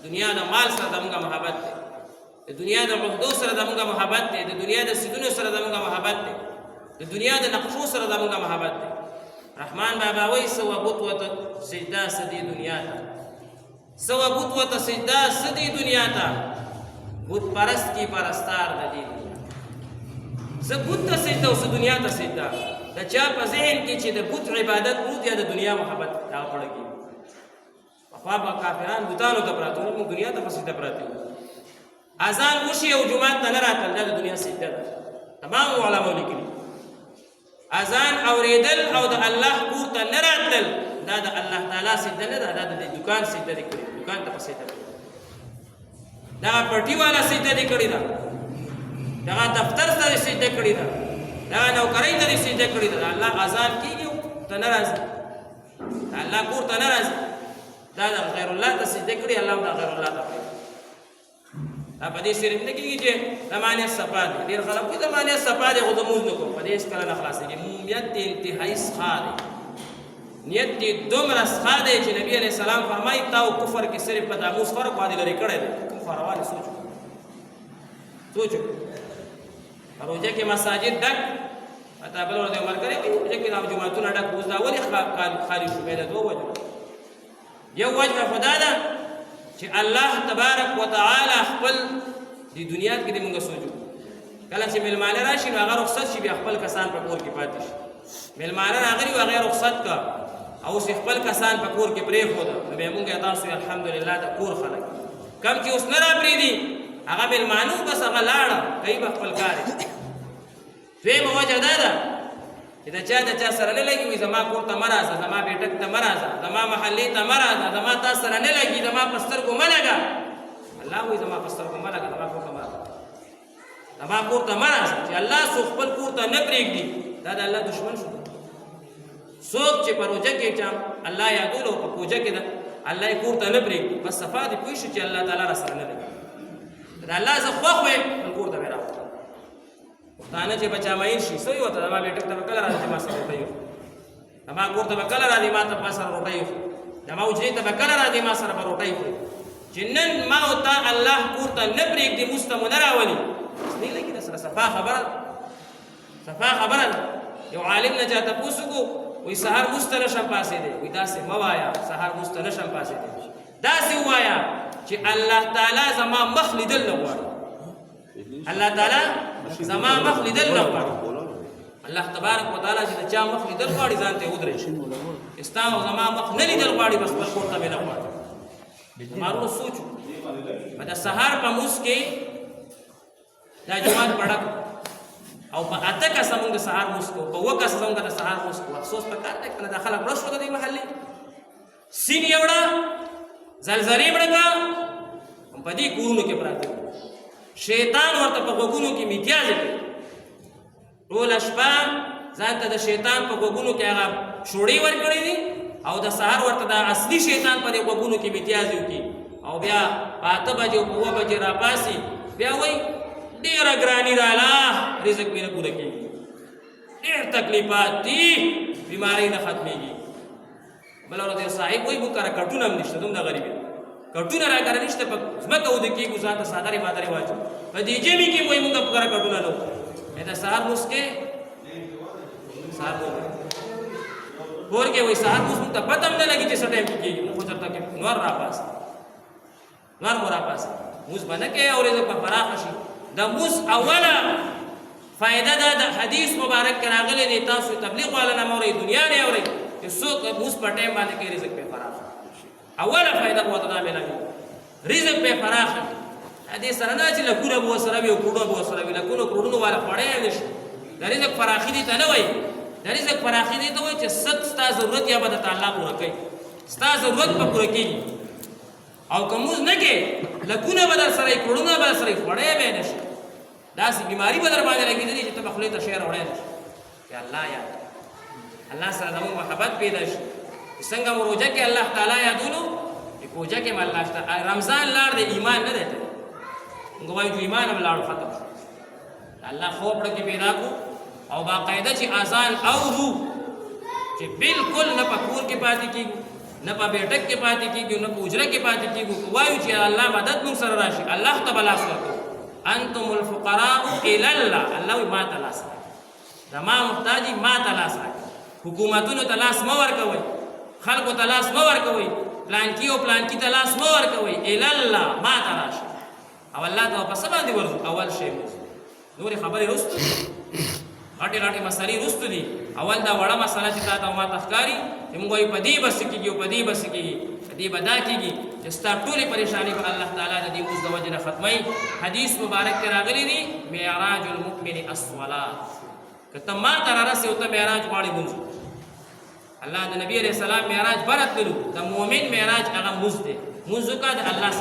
دنیا د مال سره زموږ محبت دی، د دنیا د عهدو سره زموږ محبت دی، د دنیا د سیدونو سره زموږ محبت دی، د دنیا د نقشو سره زموږ محبت دی. رحمان بابا وایي سوه بت وته سجده سدي دنیا ته، سوه بت وته سجده سدي دنیا ته، بت پرست کی پرستار د دې دنیا. زه بت ته سجده او زه دنیا ته سجده. د چا په ذهن کې چې د بت عبادت پروت یا د دنیا محبت هغه پړه کېږي. پخوا به کافران بتانو ته پراته وو، موږ دنیا ته په سجده پراته وو. اذان وشي او جومات ته نه راتل، دا د دنیا سجده ده. تمام علماء لیکلي اذان اوریدل او د الله کور ته نه راتل دا د الله تعالی سجده نه ده، دا د دکان سجده دی کړې، دکان ته په سجده کړې، دا پټي والا سجده دی کړې ده، دا دفتر ته سجده کړې ده، دا نوکرۍ ته سجده کړې ده. الله اذان کېږي ته نه راځي، الله کور ته نه راځي، دا د غیر الله ته سجده کړې، الله دا غیر الله ته کوي. دا په دې صرف نه کېږي چې زمانه صفا دي، ډېر خلک وایي زمانه صفا دي خو د مونځ نه کوم، په دې هېڅ کله نه خلاصېږي. نیت دې انتهایي څښا دی، نیت دې دومره څښا دی چې نبي علیه السلام فرمایي تا او کفر کې صرف په داموس فرق باندې لرې کړی دی. کوم خواروالې سوچ وکړو په روژه کې مساجد ډک، تا بل ورځ یو ملګری وایي روژه کې دا جوماتونه ډک، اوس دا ولې خالي شو؟ بیا د دوه وجو، یو وجه خو دا ده چې الله تبارک وتعالی خپل د دنیا کې د موږ سوچو کله چې مېلمانه راشي نو هغه رخصت شي، بیا خپل کسان په کور کې پاتې شي. مېلمانه راغلي و هغې رخصت کا او اوس خپل کسان په کور کې پرېښوده، نو بیا مونږ تاسو الحمدلله د کور خلک کم چې اوس نه راپرېږدي هغه مېلمانه بس هغه لاړه کوي به خپل کار یې. دویمه وجه دا ده چې د چا سره نه لګي، وایي زما کور ته مه راځه، زما بیټک ته مه راځه، زما محلې ته مه راځه، زما تا سره نه لګي، زما په سترګو مه لګه. الله وایي زما په سترګو مه لګه، زما کور ته مه راځه، زما کور ته مه راځه. چې الله څوک خپل کور ته نه پرېږدي دا د الله دشمن شو. څوک چې په روژه کې چا الله یادولو په پوجه کې ده الله یې کور ته نه پرېږدي، بس صفا دې پوه شو چې الله تعالی را سره نه لګي. د الله زه خوښ ویم خپل کور ته مې راوړه. پښتانه چې بچا مین شي سوی ورته زما بیټک ته به کله راځي چې ما سره روټۍ وخوري، زما کور ته به کله راځي ما ته ما سره روټۍ وخوري، زما حجرې ته به کله راځي ما سره به روټۍ خوري. چې نن ما او تا الله کور ته نه پرېږدي، موږ ته مو نه راولي، نه لګي در سره صفا خبره ده، صفا خبره ده. یو عالم نه چا تپوس وکړو وایي سهار موږ ته نشم پاڅېدی، وایي داسې مه وایه سهار موږ ته نشم پاڅېدی، داسې ووایه چې الله تعالی زما مخ لیدل نه غواړي، الله تعالی زما مخ لیدل نه غواړي. الله تبارک وتعالی چې د چا مخ لیدل غواړي ځان ته ودرېږي، ستا او زما مخ نه لیدل غواړي بس خپل کور ته مې نه غواړي. زما ورو سوچ په د سهار په مونځ کې دا جومات پړک او په اته کسه مونږ د سهار مونځ کوو، په اووه کسه مونږ د سهار مونځ کوو. افسوس په کار دی کنه دا خلک مړه شو د دې محلې، سین یې وړه زلزلې مړه کا په دې کورونو کې پراته وو. شیطان ورته په غوږونو کې میتیازې کوي، ټوله شپه ځان ته د شیطان په غوږونو کې هغه شوړې ورکړې دي او د سهار ورته د اصلي شیطان په دې غوږونو کې میتیازې وکړي او بیا په 8 بجې او په 9 بجې راپاسي، بیا وایي ډېره ګراني ده الله رزق مې نه پوره کېږي، ډېر تکلیفات دي بیمارۍ نه ختمېږي. بله ورځ یو صاحب وایي موږ کره کټونه هم نشته، دومره غریب یم، کټونه را کره نشته، په ځمکه اوده کېږو ځان ته څادرې مادرې واچو، په دې ژمي کې وایي موږ کره کټونه نه وو. د سهار مونځ کې سهار مونځ کور کې وایي سهار مونځ موږ ته پته هم نه لګي چې څه ټایم کې کېږي، موږ خو درته کې نور راپاسي، نور مو راپاسي، مونځ به نه کوې او رزق به پراخه شي. د مونځ اوله فایده دا د حدیث مبارک کې راغلی دی، تاسو تبلیغ والا نه مورئ دنیا نه اورئ چې څوک مونځ په ټایم باندې کوي رزق به پراخه شي. اوله فایده به ورته دا میلاوي، رزق به پراخه شي. دې سره نه چې لکونه به ورسره وي او کروړونه به ورسره وي، لکونو کروړونو والا خوړی هم نه شي. د رزق پراخي دې ته نه وایي، د رزق پراخي دې ته وایي چې ستا ضرورت یا به درته الله پوره کوي، ستا ضرورت به پوره کېږي. او که مونځ نه کې لکونه به در سره وي، کروړونه به در سره وي، خوړی به یې نه شي، داسې بیماري به در باندې لګېدلې چې ته به خولې ته شی راوړی نه شي. چې الله یاد الله سره زموږ محبت پیدا شي. څنګه مو روژه کې الله تعالی یادولو چې روژه کې م الله شته. رمضان لاړ د ایمان نه دی، موږ وایو چې ایمان هم لاړو ختم شو. الله خوب ډکې پیدا کړو او باقاعده چې اذان اورو چې بالکل نه په کور کې پاتې کېږو نه په بیٹک کې پاتې کیږو نه په اجره کې پاتې کیږو وایو چې الله مدد موږ سره راشي الله ته بلاس ورکو انتم الفقراء الى الله الله ما تلاس دا ما محتاجي ما تلاس حکومتونو تلاس مو ورکوي خلکو تلاس مو ورکوي پلان کی او پلان کی تلاس مو ورکوي الى الله ما تلاش او الله ته په سبا دی ورزو اول شی نور خبرې رستو غټي غټي مسالې رستو دي اول دا وړه مسله چې تاسو ما تخکاری موږ یې پدی بس کیږي او پدی بس کیږي پدی بدا کیږي چې ستاسو ټولې پریشانی په الله تعالی د دې اوس د وجه نه ختمي حدیث مبارک کې راغلي دي معراج المؤمن الصلاه کته ما تر راسه او ته معراج غواړي مونږ الله د نبی عليه السلام معراج برت کړو د مؤمن معراج هغه مونږ دی مونږ کا د الله